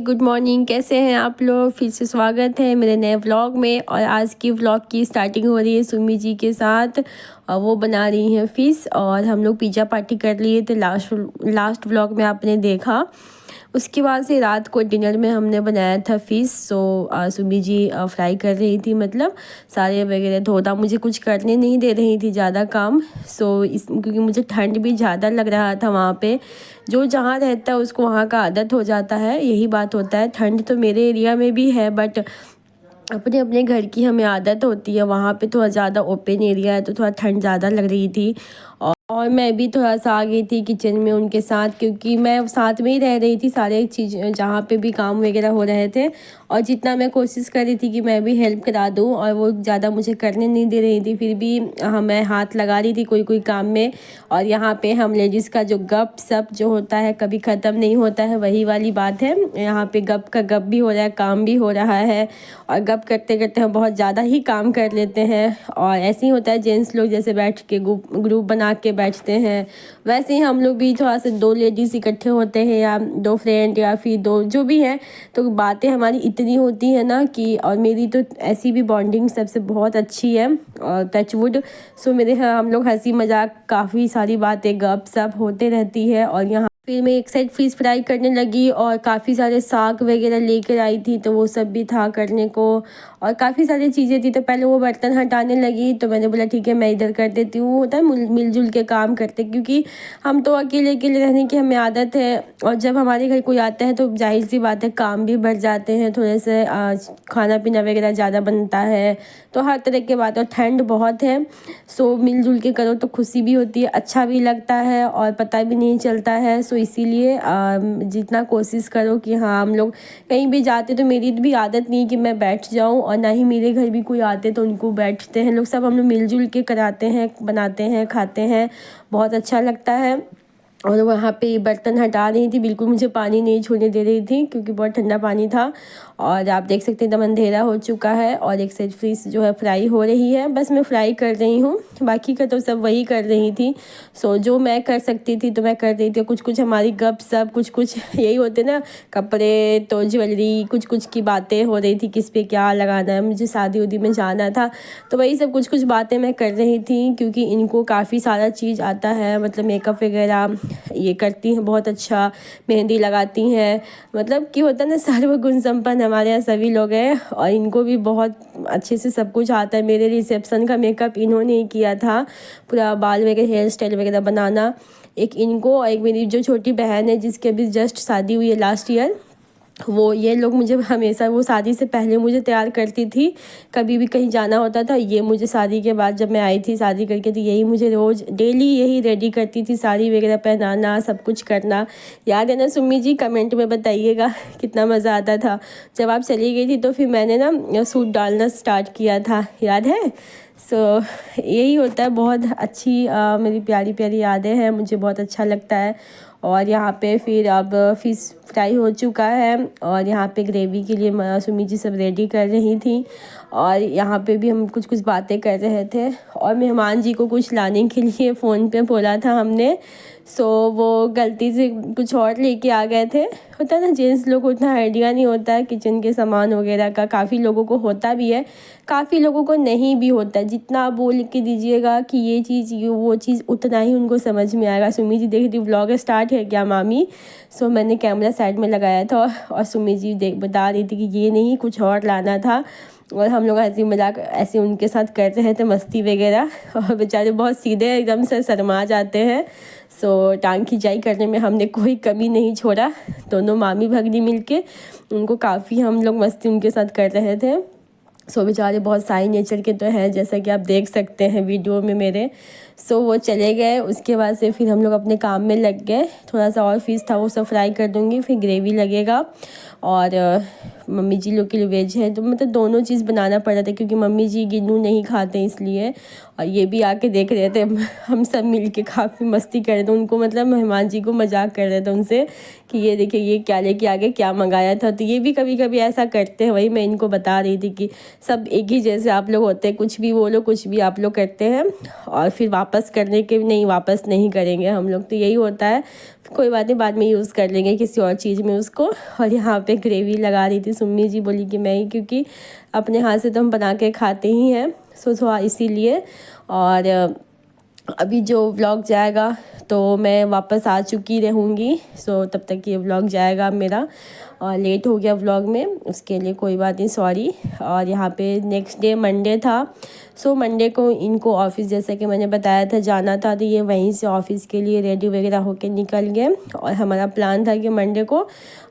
Good morning. कैसे हैं आप लोग? फिर से स्वागत है मेरे नए व्लॉग में। और आज की व्लॉग की स्टार्टिंग हो रही है सुमी जी के साथ, और वो बना रही हैं फ़िश। और हम लोग पिज़्ज़ा पार्टी कर लिए थे, लास्ट व्लॉग में आपने देखा। उसके बाद से रात को डिनर में हमने बनाया था फ़िश। सुमी जी फ्राई कर रही थी, मतलब सारे वगैरह धोता, मुझे कुछ करने नहीं दे रही थी ज़्यादा काम। क्योंकि मुझे ठंड भी ज़्यादा लग रहा था वहाँ पे। जो जहाँ रहता है उसको वहाँ का आदत हो जाता है, यही बात होता है। ठंड तो मेरे एरिया में भी है, बट अपने अपने घर की हमें आदत होती है। वहाँ पे थोड़ा ज़्यादा ओपन एरिया है तो थोड़ा ठंड ज़्यादा लग रही थी। और मैं भी थोड़ा सा आ गई थी किचन में उनके साथ, क्योंकि मैं साथ में ही रह रही थी सारे चीज़, जहाँ पे भी काम वगैरह हो रहे थे। और जितना मैं कोशिश कर रही थी कि मैं भी हेल्प करा दूँ, और वो ज़्यादा मुझे करने नहीं दे रही थी, फिर भी मैं हाथ लगा रही थी कोई कोई काम में। और यहाँ पे हम लेडीज़ का जो गप सप जो होता है कभी ख़त्म नहीं होता है, वही वाली बात है। यहाँ पे गप का गप भी हो रहा है, काम भी हो रहा है। और गप करते करते हम बहुत ज़्यादा ही काम कर लेते हैं। और ऐसे ही होता है, जेंट्स लोग जैसे बैठ के ग्रुप बना के बैठते हैं, वैसे ही हम लोग भी थोड़ा सा दो लेडीज़ इकट्ठे होते हैं, या दो फ्रेंड, या फिर दो जो भी है, तो बातें हमारी इतनी होती है ना कि। और मेरी तो ऐसी भी बॉन्डिंग सबसे बहुत अच्छी है, और टचवुड। मेरे हम लोग हंसी मजाक काफ़ी सारी बातें गप सप होते रहती है। और यहाँ फिर मैं एक साइड फिश फ्राई करने लगी, और काफ़ी सारे साग वगैरह लेकर आई थी, तो वो सब भी था करने को। और काफ़ी सारी चीज़ें थी, तो पहले वो बर्तन हटाने लगी, तो मैंने बोला ठीक है मैं इधर कर देती हूँ। होता है मिलजुल के काम करते, क्योंकि हम तो अकेले अकेले रहने की हमें आदत है। और जब हमारे घर कोई आता है तो जाहिर सी बात है काम भी बढ़ जाते हैं, थोड़े से खाना पीना वगैरह ज़्यादा बनता है, तो हर तरह के बात। और ठंड बहुत है, मिलजुल के करो तो खुशी भी होती है, अच्छा भी लगता है, और पता भी नहीं चलता है। इसीलिए जितना कोशिश करो कि हाँ, हम लोग कहीं भी जाते तो मेरी भी आदत नहीं कि मैं बैठ जाऊं, और ना ही मेरे घर भी कोई आते तो उनको बैठते हैं लोग, सब हम लोग मिलजुल के कराते हैं, बनाते हैं, खाते हैं, बहुत अच्छा लगता है। और वहाँ पे बर्तन हटा रही थी, बिल्कुल मुझे पानी नहीं छूने दे रही थी, क्योंकि बहुत ठंडा पानी था। और आप देख सकते हैं एकदम अंधेरा हो चुका है, और एक साइड फिश जो है फ्राई हो रही है, बस मैं फ्राई कर रही हूँ, बाकी का तो सब वही कर रही थी। जो मैं कर सकती थी तो मैं कर रही थी। कुछ कुछ हमारी गप सप कुछ यही होते ना, कपड़े तो ज्वेलरी, कुछ कुछ की बातें हो रही थी, किस पे क्या लगाना है, मुझे शादी उदी में जाना था, तो वही सब कुछ कुछ बातें मैं कर रही थी। क्योंकि इनको काफ़ी सारा चीज़ आता है, मतलब मेकअप वगैरह ये करती हैं बहुत अच्छा, मेहंदी लगाती हैं, मतलब कि होता है ना सर्वगुण संपन्न हमारे यहाँ सभी लोग हैं। और इनको भी बहुत अच्छे से सब कुछ आता है। मेरे रिसेप्शन का मेकअप इन्होंने ही किया था, पूरा बाल वगैरह, हेयर स्टाइल वगैरह बनाना, एक इनको, और एक मेरी जो छोटी बहन है जिसकी अभी जस्ट शादी हुई है लास्ट ईयर, वो ये लोग मुझे हमेशा, वो शादी से पहले मुझे तैयार करती थी, कभी भी कहीं जाना होता था। ये मुझे शादी के बाद जब मैं आई थी शादी करके, तो यही मुझे रोज़ डेली यही रेडी करती थी, साड़ी वगैरह पहनाना, सब कुछ करना। याद है ना सुम्मी जी? कमेंट में बताइएगा कितना मज़ा आता था। जब आप चली गई थी तो फिर मैंने ना सूट डालना स्टार्ट किया था, याद है? यही होता है, बहुत अच्छी मेरी प्यारी प्यारी यादें हैं, मुझे बहुत अच्छा लगता है। और यहाँ पे फिर अब फिश फ्राई हो चुका है, और यहाँ पे ग्रेवी के लिए सुमी जी सब रेडी कर रही थी। और यहाँ पे भी हम कुछ कुछ बातें कर रहे थे, और मेहमान जी को कुछ लाने के लिए फ़ोन पे बोला था हमने। वो गलती से कुछ और लेके आ गए थे। होता है ना, जेंट्स लोग को उतना आइडिया नहीं होता है किचन के सामान वगैरह का, काफ़ी लोगों को होता भी है, काफ़ी लोगों को नहीं भी होता है। जितना आप बोल के दीजिएगा कि ये चीज़ वो चीज़, उतना ही उनको समझ में आएगा। सुमी जी देख रही व्लॉग स्टार्ट है क्या मामी? मैंने कैमरा साइड में लगाया था, और सुमी जी बता रही थी कि ये नहीं, कुछ और लाना था। और हम लोग हंसी मजाक ऐसे उनके साथ करते हैं, तो मस्ती वगैरह, और बेचारे बहुत सीधे एकदम से शर्मा जाते हैं। टांग खिंचाई करने में हमने कोई कमी नहीं छोड़ा, दोनों मामी भगनी मिलके उनको काफ़ी हम लोग मस्ती उनके साथ कर रहे थे। बेचारे बहुत साई नेचर के तो हैं, जैसा कि आप देख सकते हैं वीडियो में मेरे। वो चले गए, उसके बाद से फिर हम लोग अपने काम में लग गए। थोड़ा सा और फिश था, वो सब फ्राई कर दूँगी, फिर ग्रेवी लगेगा। और मम्मी जी लोग के लिए वेज है, तो मतलब दोनों चीज़ बनाना पड़ रहा था, क्योंकि मम्मी जी गिन्नू नहीं खाते इसलिए। और ये भी आके देख रहे थे, हम सब मिल के काफ़ी मस्ती कर रहे थे। उनको मतलब मेहमान जी को मजाक कर रहे थे उनसे कि ये देखिए ये क्या लेके आ गए, क्या मंगाया था। तो ये भी कभी कभी ऐसा करते हैं, वही मैं इनको बता रही थी कि सब एक ही जैसे आप लोग होते हैं, कुछ भी बोलो कुछ भी आप लोग करते हैं और फिर वापस करने के नहीं, वापस नहीं करेंगे हम लोग, तो यही होता है। कोई बात नहीं, बाद में यूज़ कर लेंगे किसी और चीज़ में उसको। और यहाँ पे ग्रेवी लगा रही थी सुम्मी जी, बोली कि मैं ही, क्योंकि अपने हाथ से तो हम बना के खाते ही हैं, सो इसीलिए। और अभी जो व्लॉग जाएगा तो मैं वापस आ चुकी रहूँगी, सो तब तक ये व्लॉग जाएगा मेरा। और लेट हो गया व्लॉग में, उसके लिए कोई बात नहीं, सॉरी। और यहाँ पे नेक्स्ट डे मंडे था, सो मंडे को इनको ऑफ़िस, जैसा कि मैंने बताया था, जाना था, तो ये वहीं से ऑफ़िस के लिए रेडी वगैरह होके निकल गए। और हमारा प्लान था कि मंडे को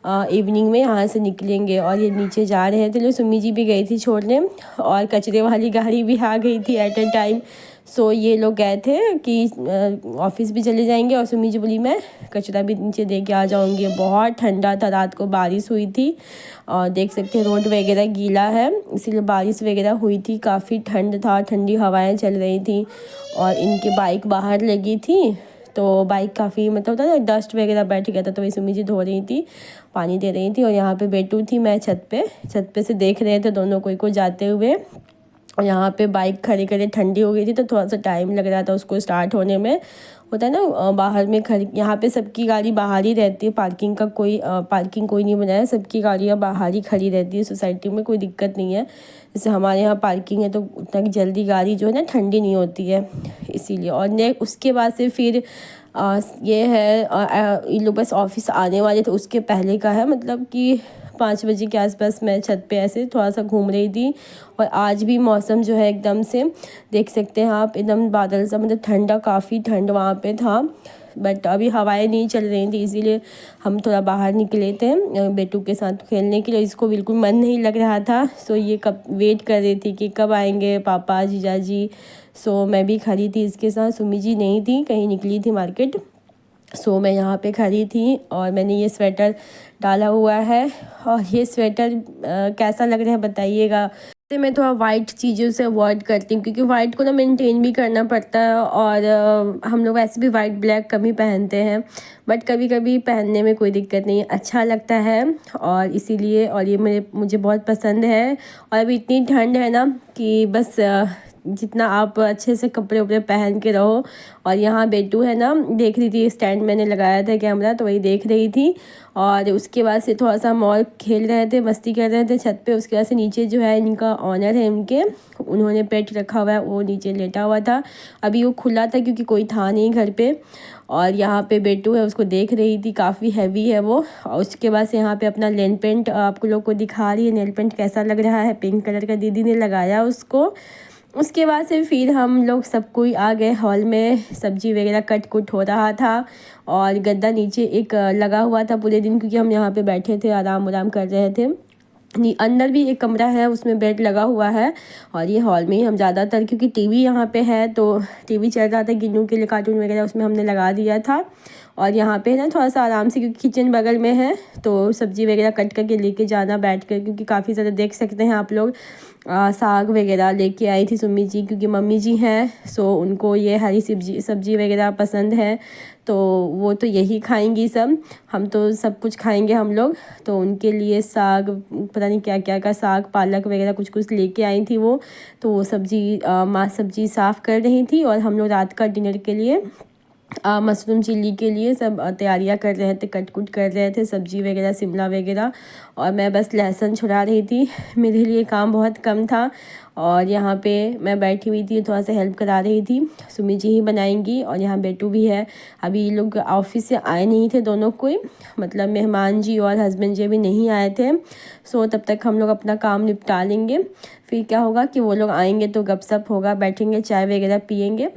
इवनिंग में यहाँ से निकलेंगे। और ये नीचे जा रहे थे, सुम्मी जी भी गई थी छोड़ने, और कचरे वाली गाड़ी भी आ गई थी एट ए टाइम। सो ये लोग गए थे कि ऑफ़िस भी चले जाएंगे, और सुम्मी जी बोली मैं कचरा भी नीचे दे के आ जाऊँगी। बहुत ठंडा था, रात को बारिश हुई थी, और देख सकते हैं रोड वगैरह गीला है, इसीलिए बारिश वगैरह हुई थी, काफ़ी ठंड था, ठंडी हवाएं चल रही थी। और इनकी बाइक बाहर लगी थी, तो बाइक काफ़ी मतलब होता है ना, डस्ट वगैरह बैठ गया था, तो वही सुम्मी जी धो रही थी, पानी दे रही थी। और यहाँ पे बेटू थी, मैं छत पे से देख रहे थे दोनों कोई को जाते हुए। और यहाँ पे बाइक खड़ी खड़ी ठंडी हो गई थी, तो थोड़ा सा टाइम लग रहा था उसको स्टार्ट होने में। होता है ना बाहर में खड़ी, यहाँ पे सबकी गाड़ी बाहर ही रहती है, पार्किंग का कोई पार्किंग कोई नहीं बनाया, सबकी गाड़ियाँ बाहर ही खड़ी रहती है सोसाइटी में, कोई दिक्कत नहीं है। जैसे हमारे यहाँ पार्किंग है तो उतना जल्दी गाड़ी जो है ना ठंडी नहीं होती है, इसीलिए। और उसके बाद से फिर ये है, ये लोग बस ऑफिस आने वाले थे, उसके पहले का है, मतलब कि 5 बजे के आसपास मैं छत पे ऐसे थोड़ा सा घूम रही थी। और आज भी मौसम जो है एकदम से देख सकते हैं आप, एकदम बादल सा, मतलब ठंडा, काफ़ी ठंड वहाँ पे था। बट अभी हवाएं नहीं चल रही थी, इसीलिए हम थोड़ा बाहर निकले थे बेटू के साथ खेलने के लिए। इसको बिल्कुल मन नहीं लग रहा था, सो ये कब वेट कर रही थी कि कब आएंगे पापा जीजा जी। सो मैं भी खड़ी थी इसके साथ, सुम्मी जी नहीं थी, कहीं निकली थी मार्केट। सो मैं यहाँ पे खड़ी थी, और मैंने ये स्वेटर डाला हुआ है। और ये स्वेटर कैसा लग रहा है बताइएगा। तो मैं थोड़ा वाइट चीज़ों से अवॉइड करती हूँ, क्योंकि वाइट को ना मेंटेन भी करना पड़ता है, और हम लोग वैसे भी वाइट ब्लैक कम ही पहनते हैं, बट कभी कभी पहनने में कोई दिक्कत नहीं है, अच्छा लगता है। और इसीलिए, और ये मुझे बहुत पसंद है। और अभी इतनी ठंड है ना कि बस जितना आप अच्छे से कपड़े उपड़े पहन के रहो। और यहाँ बेटू है ना, देख रही थी, स्टैंड मैंने लगाया था कैमरा, तो वही देख रही थी। और उसके बाद से थोड़ा सा मॉल खेल रहे थे, मस्ती कर रहे थे छत पे। उसके बाद से नीचे जो है, इनका ऑनर है इनके, उन्होंने पेट रखा हुआ है, वो नीचे लेटा हुआ था। अभी वो खुला था क्योंकि कोई था नहीं घर पे। और यहाँ पे बेटू है, उसको देख रही थी, काफ़ी हैवी है वो। और उसके बाद से यहाँ पे अपना नेल पेंट आपको लोग को दिखा रही है, नेल पेंट कैसा लग रहा है, पिंक कलर का दीदी ने लगाया उसको। उसके बाद से फिर हम लोग सब कोई आ गए हॉल में, सब्जी वगैरह कट कुट हो रहा था। और गद्दा नीचे एक लगा हुआ था पूरे दिन, क्योंकि हम यहाँ पे बैठे थे, आराम आराम कर रहे थे। अंदर भी एक कमरा है, उसमें बेड लगा हुआ है। और ये हॉल में ही हम ज़्यादातर, क्योंकि टीवी यहाँ पे है, तो टीवी चल रहा था गिन्नू के लिए, कार्टून वगैरह उसमें हमने लगा दिया था। और यहाँ पे ना थोड़ा सा आराम से, क्योंकि किचन बगल में है, तो सब्जी वगैरह कट करके लेके जाना बैठ कर, क्योंकि काफ़ी ज़्यादा देख सकते हैं आप लोग साग वगैरह लेके आई थी सुम्मी जी, क्योंकि मम्मी जी हैं, सो उनको ये हरी सब्जी वगैरह पसंद है, तो वो तो यही खाएंगी सब। हम तो सब कुछ खाएंगे हम लोग, तो उनके लिए साग, पता नहीं क्या क्या का साग, पालक वगैरह कुछ कुछ लेके आई थी वो। तो वो सब्जी माँ सब्जी साफ़ कर रही थी, और हम लोग रात का डिनर के लिए मशरूम चिल्ली के लिए सब तैयारियां कर रहे थे, कट कुट कर रहे थे, सब्जी वगैरह, शिमला वगैरह। और मैं बस लहसुन छुड़ा रही थी, मेरे लिए काम बहुत कम था। और यहाँ पे मैं बैठी हुई थी, थोड़ा सा हेल्प करा रही थी, सुमी जी ही बनाएंगी। और यहाँ बेटू भी है, अभी ये लोग ऑफिस से आए नहीं थे दोनों कोई, मतलब मेहमान जी और हस्बैंड जी भी नहीं आए थे। सो तब तक हम लोग अपना काम निपटा लेंगे, फिर क्या होगा कि वो लोग आएंगे तो गपशप होगा, बैठेंगे, चाय वगैरह पियेंगे,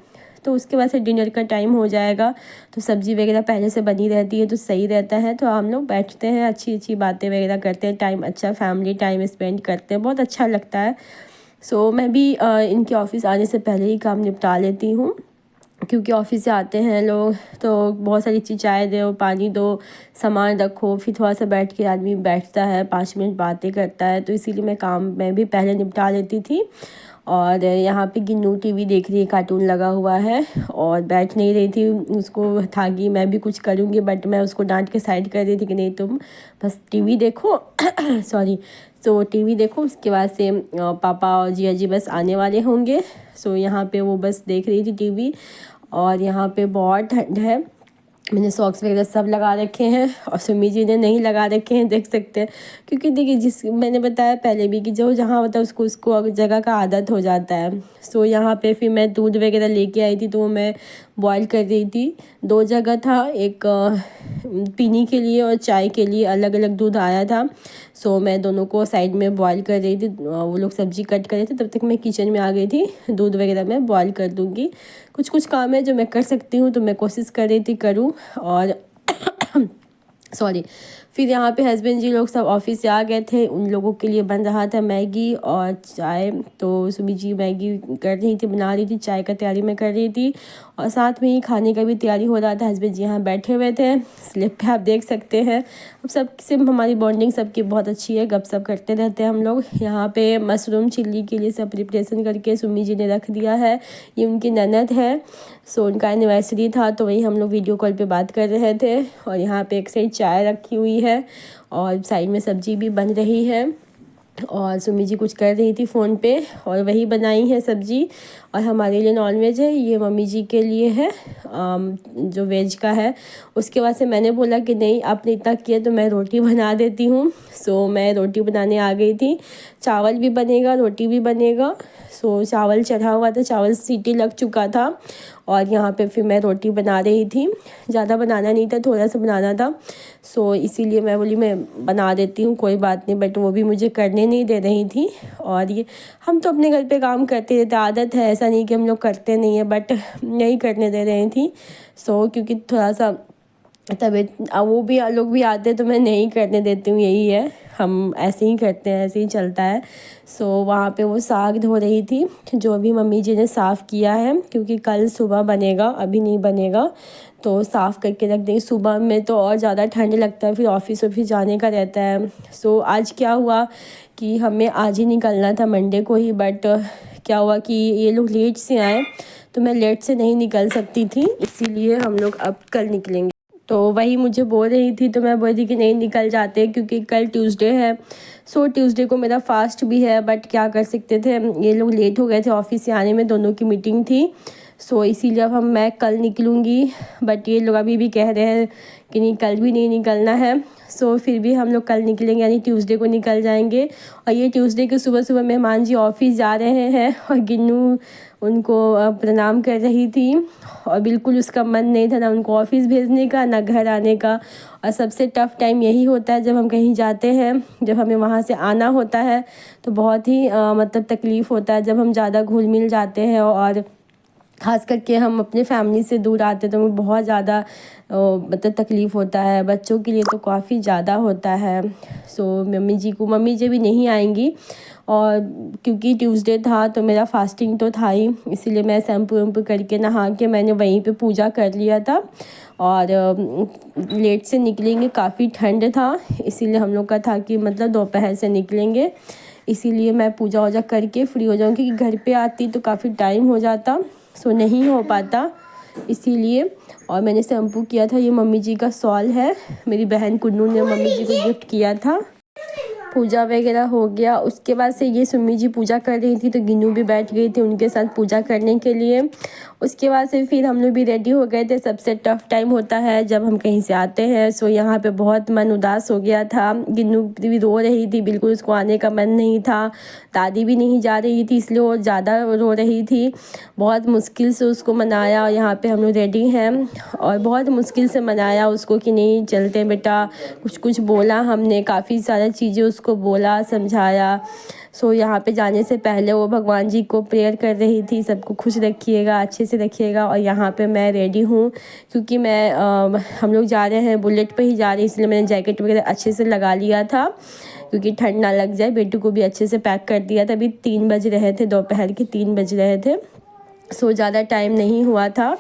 तो उसके बाद से डिनर का टाइम हो जाएगा। तो सब्ज़ी वगैरह पहले से बनी रहती है, तो सही रहता है। तो हम लोग बैठते हैं, अच्छी अच्छी बातें वगैरह करते हैं, टाइम अच्छा फैमिली टाइम स्पेंड करते हैं, बहुत अच्छा लगता है। सो मैं भी इनके ऑफिस आने से पहले ही काम निपटा लेती हूँ, क्योंकि ऑफिस से आते हैं लोग तो बहुत सारी चीज़, चाय दो, पानी दो, सामान रखो, फिर थोड़ा सा बैठ के आदमी बैठता है, 5 मिनट बातें करता है, तो इसीलिए मैं काम भी पहले निपटा लेती थी। और यहाँ पे गिन्नू टीवी देख रही है, कार्टून लगा हुआ है और बैठ नहीं रही थी, उसको था कि मैं भी कुछ करूँगी, बट मैं उसको डांट के साइड कर रही थी कि नहीं तुम बस टीवी देखो सॉरी। तो टीवी देखो, उसके बाद से पापा और जिया जी बस आने वाले होंगे। सो यहाँ पे वो बस देख रही थी टीवी। और यहाँ पे बहुत ठंड है, मैंने सॉक्स वगैरह सब लगा रखे हैं और सुमी जी ने नहीं लगा रखे हैं, देख सकते हैं। क्योंकि देखिए, जिस मैंने बताया पहले भी कि जो जहाँ होता है उसको जगह का आदत हो जाता है। सो यहाँ पे फिर मैं दूध वगैरह लेके आई थी, तो वो मैं बॉईल कर रही थी। 2 जगह था, एक पीने के लिए और चाय के लिए अलग अलग दूध आया था। सो मैं दोनों को साइड में बॉईल कर रही थी, वो लोग सब्ज़ी कट कर रहे थे, तब तक मैं किचन में आ गई थी। दूध वगैरह मैं बॉईल कर दूँगी। कुछ काम है जो मैं कर सकती हूँ, तो मैं कोशिश कर रही थी करूँ। और सॉरी, फिर यहाँ पे हस्बैंड जी लोग सब ऑफिस से आ गए थे, उन लोगों के लिए बन रहा था मैगी और चाय। तो सुमी जी मैगी कर रही थी, बना रही थी, चाय का तैयारी मैं कर रही थी और साथ में ही खाने का भी तैयारी हो रहा था। हस्बैंड जी यहाँ बैठे हुए थे स्लिप पे, आप देख सकते हैं। अब सबसे हमारी बॉन्डिंग सबकी बहुत अच्छी है, गपशप करते रहते हैं हम लोग। यहाँ पे मशरूम चिल्ली के लिए सब प्रिपरेशन करके सुमी जी ने रख दिया है, ये उनकी ननद है। सो उनका एनिवर्सरी था, तो वही हम लोग वीडियो कॉल पे बात कर रहे थे। और यहाँ पे एक साइड चाय रखी हुई है और साइड में सब्जी भी बन रही है और सुमी जी कुछ कर रही थी फ़ोन पे और वही बनाई है सब्जी। और हमारे लिए नॉनवेज है, ये मम्मी जी के लिए है जो वेज का है। उसके बाद से मैंने बोला कि नहीं, आपने इतना किया तो मैं रोटी बना देती हूँ। सो मैं रोटी बनाने आ गई थी, चावल भी बनेगा रोटी भी बनेगा। सो चावल चढ़ा हुआ था, चावल सीटी लग चुका था और यहाँ पे फिर मैं रोटी बना रही थी। ज़्यादा बनाना नहीं था, थोड़ा सा बनाना था। सो इसीलिए मैं बोली मैं बना देती हूँ, कोई बात नहीं, बट वो भी मुझे करने नहीं दे रही थी। और ये हम तो अपने घर पे काम करते रहते, आदत है, ऐसा नहीं कि हम लोग करते नहीं है, बट नहीं करने दे रही थी। सो क्योंकि थोड़ा सा तबीयत, वो भी लोग भी आते तो मैं नहीं करने देती हूँ, यही है, हम ऐसे ही करते हैं, ऐसे ही चलता है। सो वहाँ पे वो साग धो रही थी, जो अभी मम्मी जी ने साफ़ किया है, क्योंकि कल सुबह बनेगा, अभी नहीं बनेगा, तो साफ़ करके रख देंगे। सुबह में तो और ज़्यादा ठंड लगता है, फिर ऑफिस जाने का रहता है। सो आज क्या हुआ कि हमें आज ही निकलना था मंडे को ही, बट क्या हुआ कि ये लोग लेट से आए, तो मैं लेट से नहीं निकल सकती थी, इसीलिए हम लोग अब कल निकलेंगे। तो वही मुझे बोल रही थी, तो मैं बोल रही कि नहीं निकल जाते, क्योंकि कल ट्यूसडे है। सो ट्यूसडे को मेरा फास्ट भी है, बट क्या कर सकते थे, ये लोग लेट हो गए थे ऑफिस से आने में, दोनों की मीटिंग थी। सो इसीलिए अब मैं कल निकलूँगी, बट ये लोग अभी भी कह रहे हैं कि नहीं, कल भी नहीं निकलना है। सो फिर भी हम लोग कल निकलेंगे, यानी ट्यूसडे को निकल जाएंगे। और ये ट्यूसडे के सुबह सुबह मेहमान जी ऑफिस जा रहे हैं और गिन्नू उनको प्रणाम कर रही थी और बिल्कुल उसका मन नहीं था ना उनको ऑफिस भेजने का ना घर आने का। और सबसे टफ़ टाइम यही होता है जब हम कहीं जाते हैं, जब हमें वहाँ से आना होता है, तो बहुत ही मतलब तकलीफ़ होता है जब हम ज़्यादा घुल मिल जाते हैं और ख़ास करके हम अपने फैमिली से दूर आते तो बहुत ज़्यादा मतलब तकलीफ़ होता है, बच्चों के लिए तो काफ़ी ज़्यादा होता है। सो मम्मी जी भी नहीं आएंगी, और क्योंकि ट्यूसडे था तो मेरा फास्टिंग तो था ही, इसीलिए मैं शैम्पू वैम्पू करके नहा के मैंने वहीं पे पूजा कर लिया था। और लेट से निकलेंगे, काफ़ी ठंड था, इसीलिए हम लोग का था कि मतलब दोपहर से निकलेंगे, इसीलिए मैं पूजा वूजा करके फ्री हो जाऊँ, क्योंकि घर पे आती तो काफ़ी टाइम हो जाता, सो नहीं हो पाता इसीलिए। और मैंने शैम्पू किया था, ये मम्मी जी का सॉल है, मेरी बहन कुन्नू ने मम्मी जी को गिफ्ट किया था। पूजा वगैरह हो गया, उसके बाद से ये सुम्मी जी पूजा कर रही थी, तो गिन्नू भी बैठ गई थी उनके साथ पूजा करने के लिए। उसके बाद से फिर हम लोग भी रेडी हो गए थे। सबसे टफ़ टाइम होता है जब हम कहीं से आते हैं। सो यहाँ पे बहुत मन उदास हो गया था, गिन्नू भी रो रही थी, बिल्कुल उसको आने का मन नहीं था, दादी भी नहीं जा रही थी, इसलिए वो ज़्यादा रो रही थी। बहुत मुश्किल से उसको मनाया, और यहाँ पे हम लोग रेडी हैं और बहुत मुश्किल से मनाया उसको कि नहीं चलते बेटा, कुछ कुछ बोला हमने, काफ़ी सारी चीज़ें उसको बोला, समझाया। सो यहाँ पे जाने से पहले वो भगवान जी को प्रेयर कर रही थी, सबको खुश रखिएगा, अच्छे से रखिएगा। और यहाँ पे मैं रेडी हूँ, क्योंकि मैं हम लोग जा रहे हैं, बुलेट पे ही जा रहे हैं, इसलिए मैंने जैकेट वगैरह अच्छे से लगा लिया था, क्योंकि ठंड ना लग जाए। बेटू को भी अच्छे से पैक कर दिया था। अभी 3 बज रहे थे, दोपहर के 3 बज रहे थे, सो ज़्यादा टाइम नहीं हुआ था।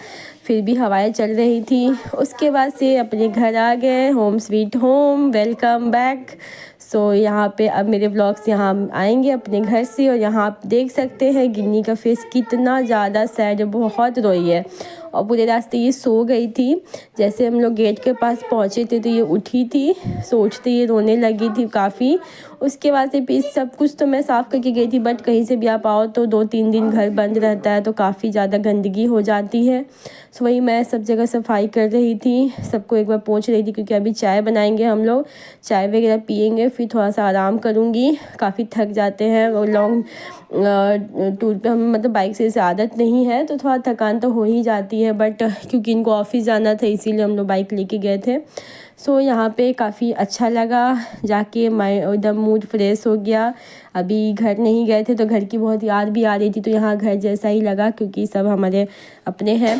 फिर भी हवाएं चल रही थी। उसके बाद से अपने घर आ गए, home sweet home, welcome back. So यहाँ पे अब मेरे व्लॉग्स यहाँ आएंगे अपने घर से। और यहाँ आप देख सकते हैं गिन्नी का फेस कितना ज़्यादा सैड है, बहुत रोई है। और पूरे रास्ते ये सो गई थी। जैसे हम लोग गेट के पास पहुँचे थे तो ये उठी थी, सोचते ये रोने लगी थी काफ़ी। उसके बाद से फिर सब कुछ तो मैं साफ़ करके गई थी, बट कहीं से भी आप आओ तो 2-3 दिन घर बंद रहता है तो काफ़ी ज़्यादा गंदगी हो जाती है। सो वही मैं सब जगह सफाई कर रही थी, सबको एक बार पोंछ रही थी, क्योंकि अभी चाय बनाएंगे हम लोग, चाय वगैरह पियेंगे, फिर थोड़ा सा आराम करूँगी। काफ़ी थक जाते हैं वो लॉन्ग टूर पे, हम मतलब बाइक से आदत नहीं है तो थोड़ा थकान तो हो ही जाती है, बट क्योंकि इनको ऑफिस जाना था इसीलिए हम लोग बाइक लेके गए थे। सो यहाँ पे काफ़ी अच्छा लगा जाके, माइंड एकदम मूड फ्रेश हो गया। अभी घर नहीं गए थे तो घर की बहुत याद भी आ रही थी, तो यहाँ घर जैसा ही लगा क्योंकि सब हमारे अपने हैं,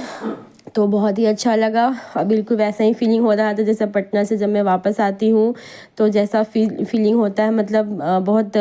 तो बहुत ही अच्छा लगा। और बिल्कुल वैसा ही फीलिंग हो रहा था जैसा पटना से जब मैं वापस आती हूँ तो जैसा फीलिंग होता है, मतलब बहुत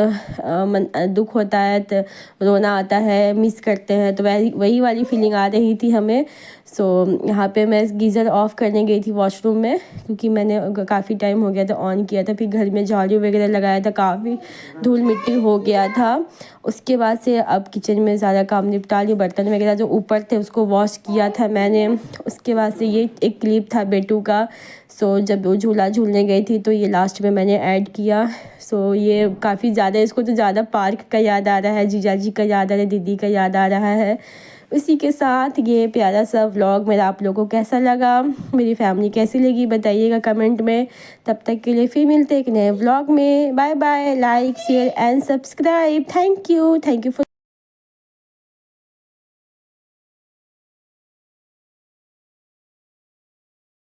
दुख होता है, तो रोना आता है, मिस करते हैं, तो वही वाली फीलिंग आ रही थी हमें। सो यहाँ पे मैं गीज़र ऑफ़ करने गई थी वॉशरूम में, क्योंकि मैंने काफ़ी टाइम हो गया था ऑन किया था। फिर घर में झाड़ू वगैरह लगाया था, काफ़ी धूल मिट्टी हो गया था। उसके बाद से अब किचन में ज़्यादा काम निपटा लिया, बर्तन वगैरह जो ऊपर थे उसको वॉश किया था मैंने। उसके बाद से ये एक क्लिप था बेटू का, सो जब वो झूला झूलने गई थी तो ये लास्ट में मैंने ऐड किया। सो ये काफ़ी ज़्यादा, इसको तो ज़्यादा पार्क का याद आ रहा है, जीजा जी का याद आ रहा है, दीदी का याद आ रहा है। इसी के साथ ये प्यारा सा व्लॉग मेरा आप लोगों को कैसा लगा, मेरी फैमिली कैसी लगी, बताइएगा कमेंट में। तब तक के लिए फिर मिलते एक नए व्लॉग में। Bye bye, like share and subscribe. Thank you for